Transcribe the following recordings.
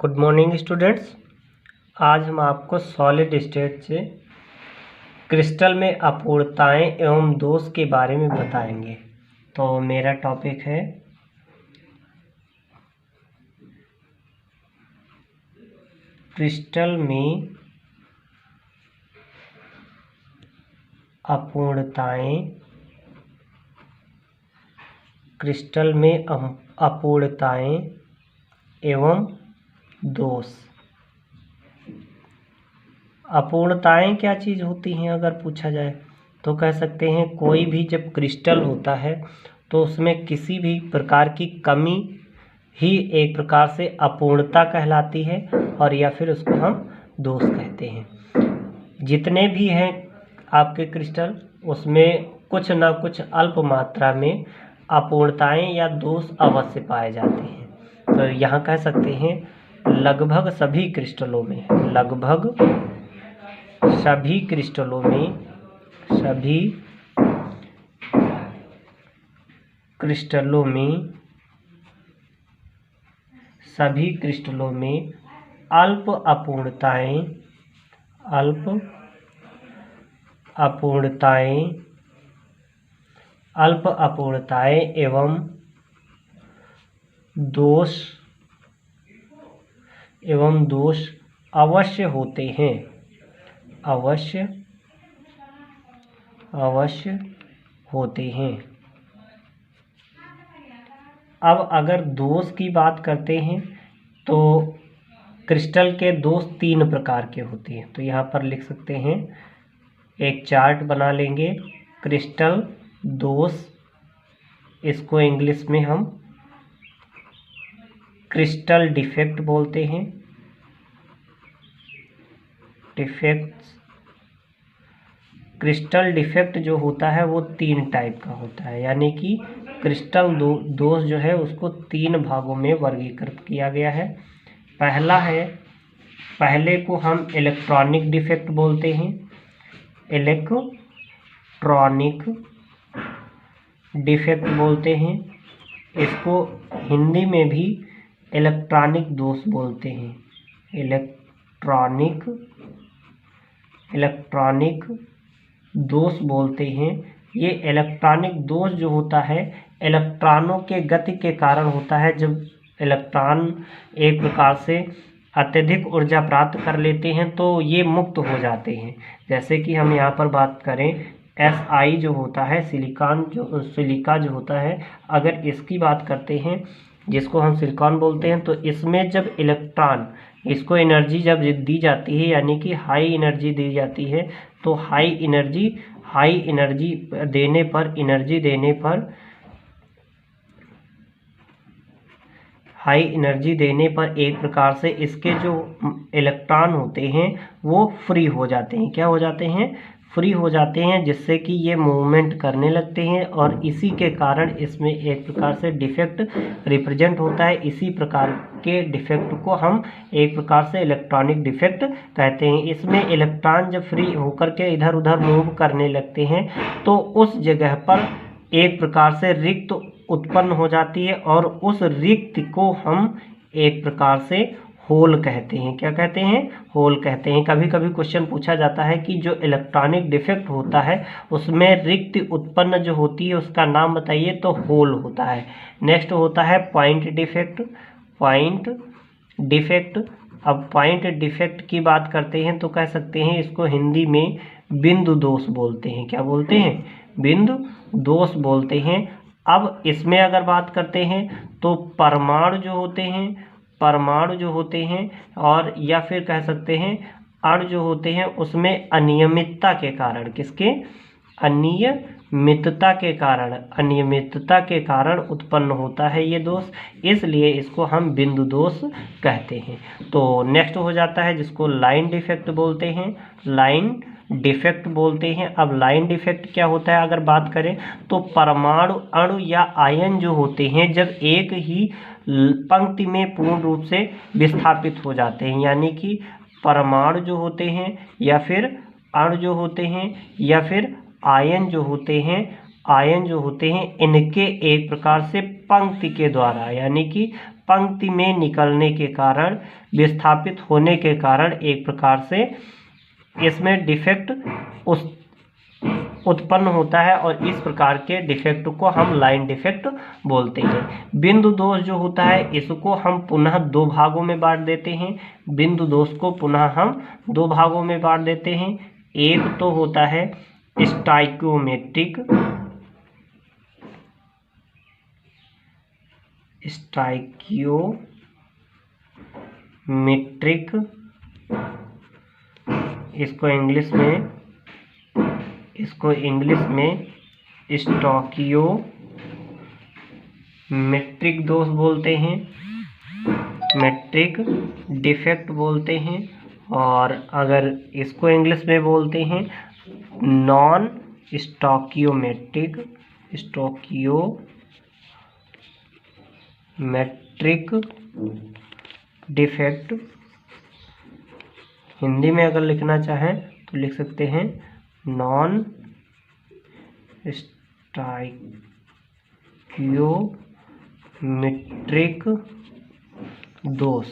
Good morning students. आज हम आपको सॉलिड स्टेट से क्रिस्टल में अपूर्णताएं एवं दोष के बारे में बताएंगे। तो मेरा टॉपिक है क्रिस्टल में अपूर्णताएं, क्रिस्टल में अपूर्णताएं एवं दोष। अपूर्णताएं क्या चीज़ होती हैं अगर पूछा जाए तो कह सकते हैं कोई भी जब क्रिस्टल होता है तो उसमें किसी भी प्रकार की कमी ही एक प्रकार से अपूर्णता कहलाती है, और या फिर उसको हम दोष कहते हैं। जितने भी हैं आपके क्रिस्टल उसमें कुछ ना कुछ अल्प मात्रा में अपूर्णताएं या दोष अवश्य पाए जाते हैं। तो यहाँ कह सकते हैं लगभग सभी क्रिस्टलों में, लगभग सभी क्रिस्टलों में, सभी क्रिस्टलों में, सभी क्रिस्टलों में अल्प अपूर्णताएं, अल्प अपूर्णताएं, अल्प अपूर्णताएं एवं दोष अवश्य होते हैं, अवश्य होते हैं। अब अगर दोष की बात करते हैं तो क्रिस्टल के दोष 3 प्रकार के होते हैं। तो यहाँ पर लिख सकते हैं, एक चार्ट बना लेंगे। क्रिस्टल दोष, इसको इंग्लिश में हम क्रिस्टल डिफेक्ट बोलते हैं। डिफेक्ट्स, क्रिस्टल डिफेक्ट जो होता है वो 3 टाइप का होता है, यानी कि क्रिस्टल दोष जो है उसको 3 भागों में वर्गीकृत किया गया है। पहला है, पहले को हम इलेक्ट्रॉनिक डिफेक्ट बोलते हैं। इलेक्ट्रॉनिक डिफेक्ट बोलते हैं। इसको हिंदी में भी इलेक्ट्रॉनिक दोष बोलते हैं। इलेक्ट्रॉनिक दोष बोलते हैं। ये इलेक्ट्रॉनिक दोष जो होता है इलेक्ट्रॉनों के गति के कारण होता है। जब इलेक्ट्रॉन एक प्रकार से अत्यधिक ऊर्जा प्राप्त कर लेते हैं तो ये मुक्त हो जाते हैं। जैसे कि हम यहाँ पर बात करें Si जो होता है, सिलिका जो होता है, अगर इसकी बात करते हैं जिसको हम सिलिकॉन बोलते हैं, तो इसमें जब इलेक्ट्रॉन, इसको एनर्जी जब दी जाती है यानी कि हाई एनर्जी दी जाती है, तो हाई एनर्जी देने पर एक प्रकार से इसके जो इलेक्ट्रॉन होते हैं वो फ्री हो जाते हैं। क्या हो जाते हैं? फ्री हो जाते हैं, जिससे कि ये मूवमेंट करने लगते हैं, और इसी के कारण इसमें एक प्रकार से डिफेक्ट रिप्रेजेंट होता है। इसी प्रकार के डिफेक्ट को हम एक प्रकार से इलेक्ट्रॉनिक डिफेक्ट कहते हैं। इसमें इलेक्ट्रॉन जब फ्री होकर के इधर उधर मूव करने लगते हैं तो उस जगह पर एक प्रकार से रिक्त उत्पन्न हो जाती है, और उस रिक्त को हम एक प्रकार से होल कहते हैं। क्या कहते हैं? होल कहते हैं। कभी कभी क्वेश्चन पूछा जाता है कि जो इलेक्ट्रॉनिक डिफेक्ट होता है उसमें रिक्त उत्पन्न जो होती है उसका नाम बताइए, तो होल होता है। नेक्स्ट होता है पॉइंट डिफेक्ट। अब पॉइंट डिफेक्ट की बात करते हैं तो कह सकते हैं इसको हिंदी में बिंदु दोष बोलते हैं। क्या बोलते हैं? बिंदु दोष बोलते हैं। अब इसमें अगर बात करते हैं तो परमाणु जो होते हैं और या फिर कह सकते हैं अणु जो होते हैं उसमें अनियमितता के कारण, किसके? अनियमितता के कारण उत्पन्न होता है ये दोष, इसलिए इसको हम बिंदु दोष कहते हैं। तो नेक्स्ट हो जाता है जिसको लाइन डिफेक्ट बोलते हैं। अब लाइन डिफेक्ट क्या होता है अगर बात करें तो परमाणु, अणु या आयन जो होते हैं जब एक ही पंक्ति में पूर्ण रूप से विस्थापित हो जाते हैं, यानी कि परमाणु जो होते हैं या फिर अणु जो होते हैं या फिर आयन जो होते हैं, इनके एक प्रकार से पंक्ति के द्वारा, यानी कि पंक्ति में निकलने के कारण, विस्थापित होने के कारण एक प्रकार से इसमें डिफेक्ट उत्पन्न होता है और इस प्रकार के डिफेक्ट को हम लाइन डिफेक्ट बोलते हैं। बिंदु दोष जो होता है इसको हम पुनः दो भागों में बांट देते हैं। बिंदु दोष को पुनः हम दो भागों में बांट देते हैं। एक तो होता है स्टाइकियोमेट्रिक इसको इंग्लिश में स्टोकियोमेट्रिक दोष बोलते हैं, मेट्रिक डिफेक्ट बोलते हैं। और अगर इसको इंग्लिश में बोलते हैं नॉन स्टोकियोमेट्रिक डिफेक्ट। हिंदी में अगर लिखना चाहें तो लिख सकते हैं नॉन स्टोकियोमेट्रिक दोष।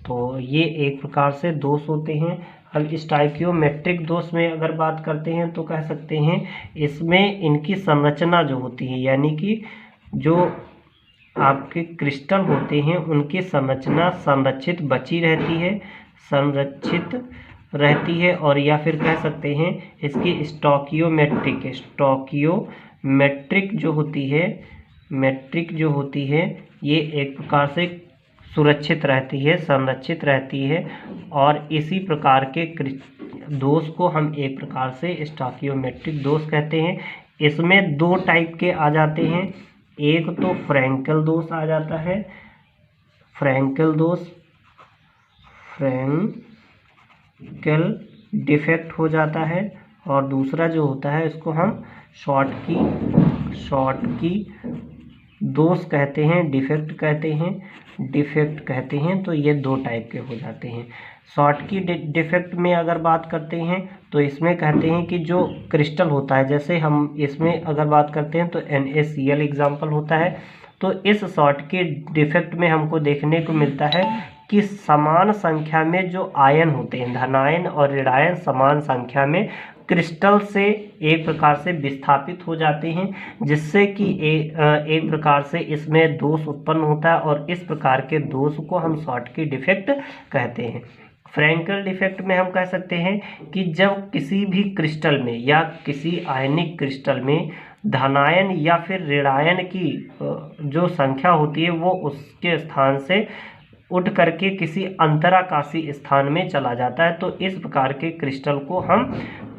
तो ये एक प्रकार से दोष होते हैं। अब स्टाइकियोमेट्रिक दोष में अगर बात करते हैं तो कह सकते हैं इसमें इनकी संरचना जो होती है, यानी कि जो आपके क्रिस्टल होते हैं उनकी संरचना संरक्षित रहती है और या फिर कह सकते हैं इसकी स्टोकियोमेट्रिक जो होती है ये एक प्रकार से सुरक्षित रहती है, संरक्षित रहती है। और इसी प्रकार के दोष को हम एक प्रकार से स्टोकियोमेट्रिक दोष कहते हैं। इसमें दो टाइप के आ जाते हैं। एक तो फ्रैंकल दोष आ जाता है, फ्रैंकल डिफेक्ट हो जाता है। और दूसरा जो होता है इसको हम शॉर्टकी दोष कहते हैं, डिफेक्ट कहते हैं। तो ये दो टाइप के हो जाते हैं। शॉर्टकी डिफेक्ट में अगर बात करते हैं तो इसमें कहते हैं कि जो क्रिस्टल होता है, जैसे हम इसमें अगर बात करते हैं तो NaCl एग्जाम्पल होता है। तो इस शॉर्टकी डिफेक्ट में हमको देखने को मिलता है कि समान संख्या में जो आयन होते हैं, धनायन और ऋणायन समान संख्या में क्रिस्टल से एक प्रकार से विस्थापित हो जाते हैं, जिससे कि एक प्रकार से इसमें दोष उत्पन्न होता है और इस प्रकार के दोष को हम शॉर्टकी डिफेक्ट कहते हैं। फ्रैंकल डिफेक्ट में हम कह सकते हैं कि जब किसी भी क्रिस्टल में या किसी आयनिक क्रिस्टल में धनायन या फिर ऋणायन की जो संख्या होती है वो उसके स्थान से उठ करके किसी अंतराकाशी स्थान में चला जाता है, तो इस प्रकार के क्रिस्टल को हम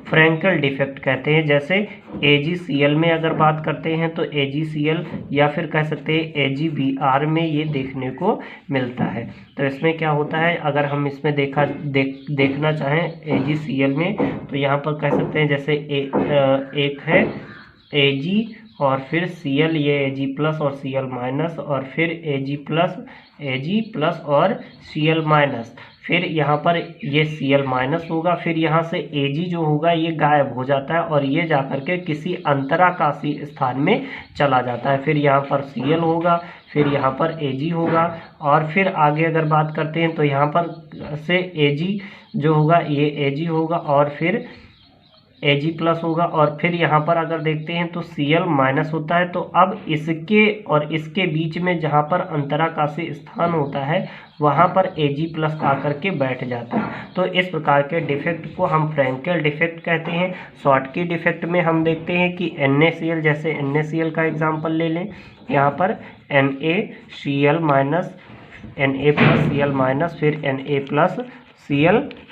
फ्रैंकल डिफेक्ट कहते हैं। जैसे AgCl में अगर बात करते हैं तो AgCl या फिर कह सकते हैं AgBr में ये देखने को मिलता है। तो इसमें क्या होता है, अगर हम इसमें देखना चाहें AgCl में तो यहाँ पर कह सकते हैं जैसे एक है Ag और फिर Cl, ये Ag+ और Cl- और फिर Ag+ और Cl-, फिर यहाँ पर ये Cl- होगा, फिर यहाँ से Ag जो होगा ये गायब हो जाता है और ये जाकर के किसी अंतराकाशी स्थान में चला जाता है। फिर यहाँ पर Cl होगा, फिर यहाँ पर Ag होगा और फिर आगे अगर बात करते हैं तो यहाँ पर से Ag जो होगा ये Ag होगा और फिर Ag+ होगा और फिर यहाँ पर अगर देखते हैं तो Cl- होता है। तो अब इसके और इसके बीच में जहाँ पर अंतराकाशी स्थान होता है वहाँ पर Ag+ आकर के बैठ जाता है। तो इस प्रकार के डिफेक्ट को हम फ्रैंकल डिफेक्ट कहते हैं। शॉर्टकी डिफेक्ट में हम देखते हैं कि NaCl, जैसे NaCl का एग्जाम्पल ले लें, यहाँ पर NaCl-, Na+Cl-, फिर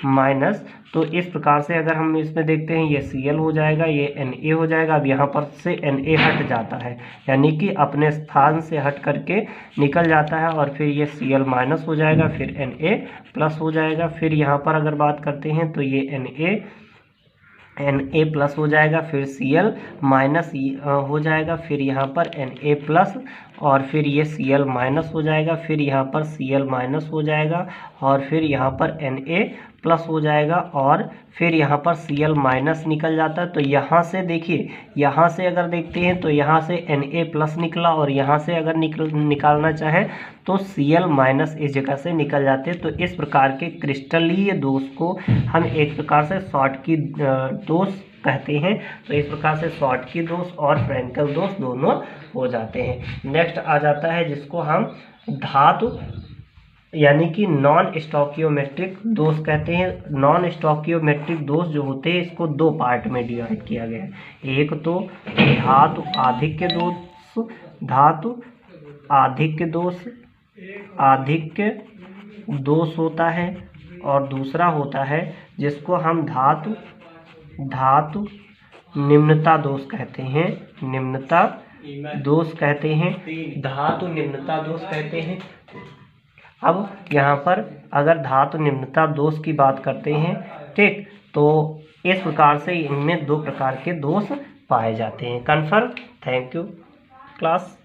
Na+Cl-। तो इस प्रकार से अगर हम इसमें देखते हैं ये Cl हो जाएगा, ये Na हो जाएगा। अब यहाँ पर से Na हट जाता है, यानी कि अपने स्थान से हट करके निकल जाता है और फिर ये Cl- हो जाएगा, फिर Na+ हो जाएगा। फिर यहाँ पर अगर बात करते हैं तो ये Na+ हो जाएगा, फिर Cl- हो जाएगा, फिर यहाँ पर Na+ और फिर ये Cl माइनस हो जाएगा, फिर यहाँ पर Cl माइनस हो जाएगा, और फिर यहाँ पर Na प्लस हो जाएगा, और फिर यहाँ पर Cl माइनस निकल जाता है। तो यहाँ से देखिए, यहाँ से अगर देखते हैं तो यहाँ से Na प्लस निकला, और यहाँ से अगर निकालना चाहे तो Cl माइनस इस जगह से निकल जाते हैं। तो इस प्रकार के क्रिस्टलीय दोष को हम एक प्रकार से शॉटकी दोष कहते हैं। तो इस प्रकार से शॉटकी दोष और फ्रैंकल दोष दोनों हो जाते हैं। नेक्स्ट आ जाता है जिसको हम धातु यानी कि नॉन स्टोकियोमेट्रिक दोष कहते हैं। नॉन स्टोकियोमेट्रिक दोष जो होते हैं इसको दो पार्ट में डिवाइड किया गया है। एक तो धातु आधिक्य दोष, धातु आधिक्य दोष होता है, और दूसरा होता है जिसको हम धातु निम्नता दोष कहते हैं, निम्नता दोष कहते हैं, धातु निम्नता दोष कहते हैं। अब यहाँ पर अगर धातु निम्नता दोष की बात करते हैं, ठीक, तो इस प्रकार से इनमें दो प्रकार के दोष पाए जाते हैं। कन्फर्म। Thank you class.